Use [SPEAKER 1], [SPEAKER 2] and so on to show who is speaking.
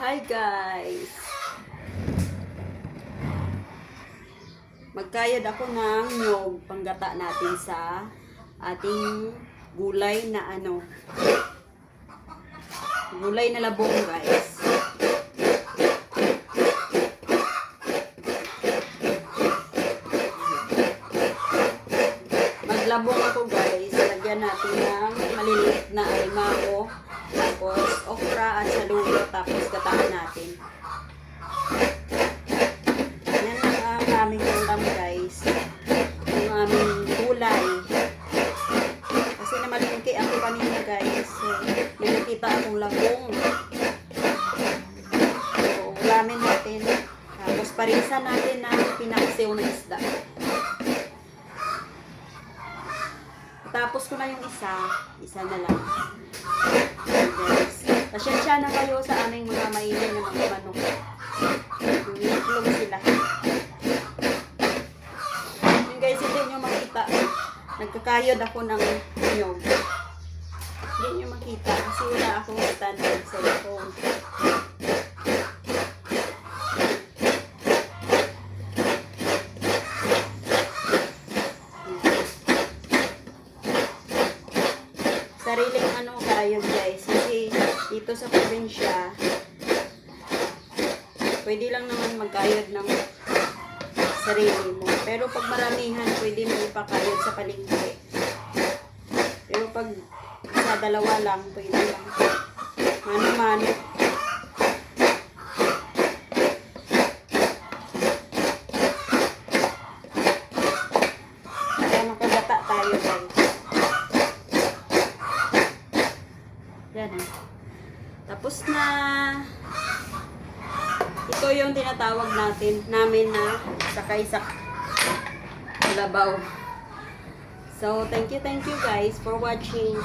[SPEAKER 1] Hi guys! Magkayod ako ng nyog panggata natin sa ating gulay na gulay na labong guys. Maglabong ako guys. Lagyan natin ng maliliit na alimango. Tapos okra at saludo. Tapos gataan natin. Yan ang aming ulam guys. Yung aming gulay. Kasi namalingki ako kanina guys. May nakita akong labong. So, ulamin natin. Tapos parisan natin ng pinaksiw na isda. Tapos ko na yung isa na lang. Guys, pasyensya na kayo sa aming mga maingay na mga manok. Iitlog sila. Yung guys, hindi nyo makita. Nagkakayod ako ng nyog. Hindi nyo makita kasi wala akong standard cellphone. Sariling kayod guys, kasi dito sa probinsya pwede lang naman magkayod ng sarili mo, pero pag maramihan pwede mo ipakayod sa palengke, pero pag sa dalawa lang pwede lang mano-mano. Kaya makagata tayo guys. Yan. Tapos na. Ito yung tinatawag namin na sakay sa kalabaw. So, thank you guys for watching.